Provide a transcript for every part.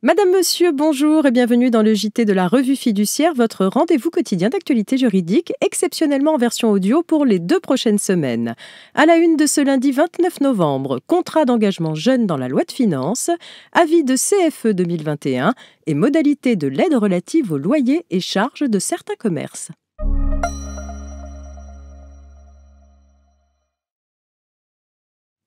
Madame, monsieur, bonjour et bienvenue dans le JT de la Revue Fiduciaire, votre rendez-vous quotidien d'actualité juridique, exceptionnellement en version audio pour les 2 prochaines semaines. À la une de ce lundi 29 novembre, contrat d'engagement jeune dans la loi de finances, avis de CFE 2021 et modalités de l'aide relative aux loyers et charges de certains commerces.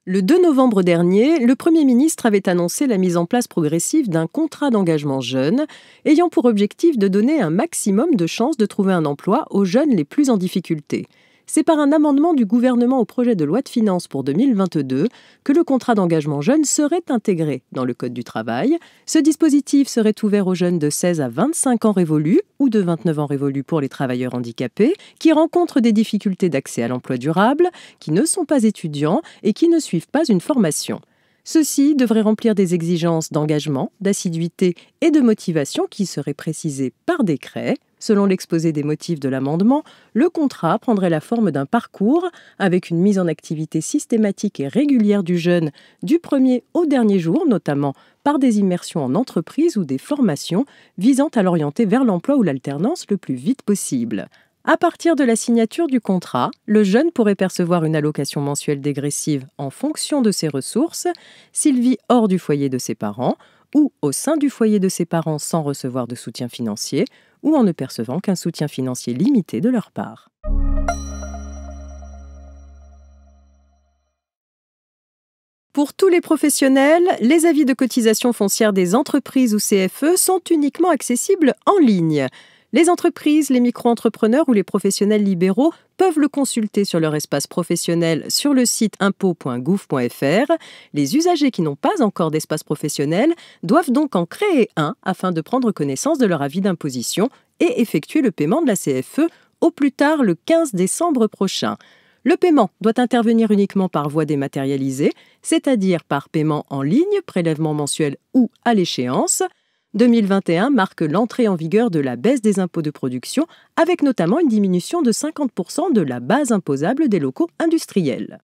Le 2 novembre dernier, le Premier ministre avait annoncé la mise en place progressive d'un contrat d'engagement jeune, ayant pour objectif de donner un maximum de chances de trouver un emploi aux jeunes les plus en difficulté. C'est par un amendement du gouvernement au projet de loi de finances pour 2022 que le contrat d'engagement jeune serait intégré dans le Code du travail. Ce dispositif serait ouvert aux jeunes de 16 à 25 ans révolus ou de 29 ans révolus pour les travailleurs handicapés qui rencontrent des difficultés d'accès à l'emploi durable, qui ne sont pas étudiants et qui ne suivent pas une formation. Ceux-ci devraient remplir des exigences d'engagement, d'assiduité et de motivation qui seraient précisées par décret. Selon l'exposé des motifs de l'amendement, le contrat prendrait la forme d'un parcours avec une mise en activité systématique et régulière du jeune du premier au dernier jour, notamment par des immersions en entreprise ou des formations visant à l'orienter vers l'emploi ou l'alternance le plus vite possible. À partir de la signature du contrat, le jeune pourrait percevoir une allocation mensuelle dégressive en fonction de ses ressources s'il vit hors du foyer de ses parents ou au sein du foyer de ses parents sans recevoir de soutien financier ou en ne percevant qu'un soutien financier limité de leur part. Pour tous les professionnels, les avis de cotisation foncière des entreprises ou CFE sont uniquement accessibles en ligne. Les entreprises, les micro-entrepreneurs ou les professionnels libéraux peuvent le consulter sur leur espace professionnel sur le site impôts.gouv.fr. Les usagers qui n'ont pas encore d'espace professionnel doivent donc en créer un afin de prendre connaissance de leur avis d'imposition et effectuer le paiement de la CFE au plus tard le 15 décembre prochain. Le paiement doit intervenir uniquement par voie dématérialisée, c'est-à-dire par paiement en ligne, prélèvement mensuel ou à l'échéance. 2021 marque l'entrée en vigueur de la baisse des impôts de production, avec notamment une diminution de 50% de la base imposable des locaux industriels.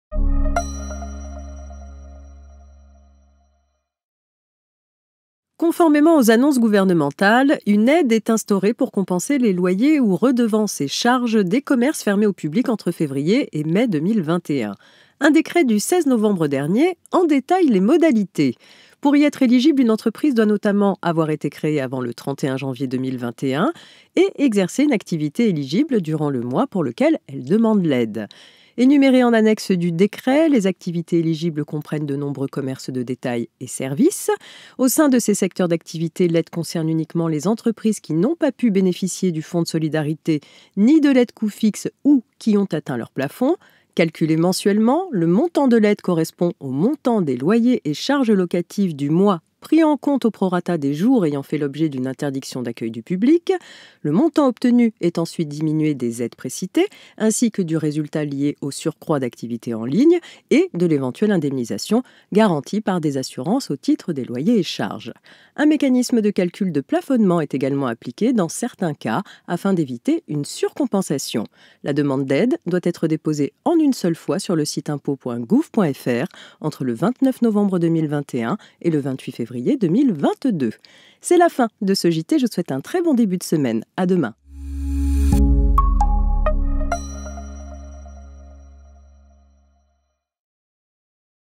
Conformément aux annonces gouvernementales, une aide est instaurée pour compenser les loyers ou redevances et charges des commerces fermés au public entre février et mai 2021. Un décret du 16 novembre dernier en détaille les modalités. Pour y être éligible, une entreprise doit notamment avoir été créée avant le 31 janvier 2021 et exercer une activité éligible durant le mois pour lequel elle demande l'aide. Énumérées en annexe du décret, les activités éligibles comprennent de nombreux commerces de détail et services. Au sein de ces secteurs d'activité, l'aide concerne uniquement les entreprises qui n'ont pas pu bénéficier du fonds de solidarité ni de l'aide coût fixe ou qui ont atteint leur plafond. Calculé mensuellement, le montant de l'aide correspond au montant des loyers et charges locatives du mois pris en compte au prorata des jours ayant fait l'objet d'une interdiction d'accueil du public. Le montant obtenu est ensuite diminué des aides précitées, ainsi que du résultat lié au surcroît d'activité en ligne et de l'éventuelle indemnisation garantie par des assurances au titre des loyers et charges. Un mécanisme de calcul de plafonnement est également appliqué dans certains cas afin d'éviter une surcompensation. La demande d'aide doit être déposée en une seule fois sur le site impôts.gouv.fr entre le 29 novembre 2021 et le 28 février 2022. C'est la fin de ce JT, je vous souhaite un très bon début de semaine. À demain.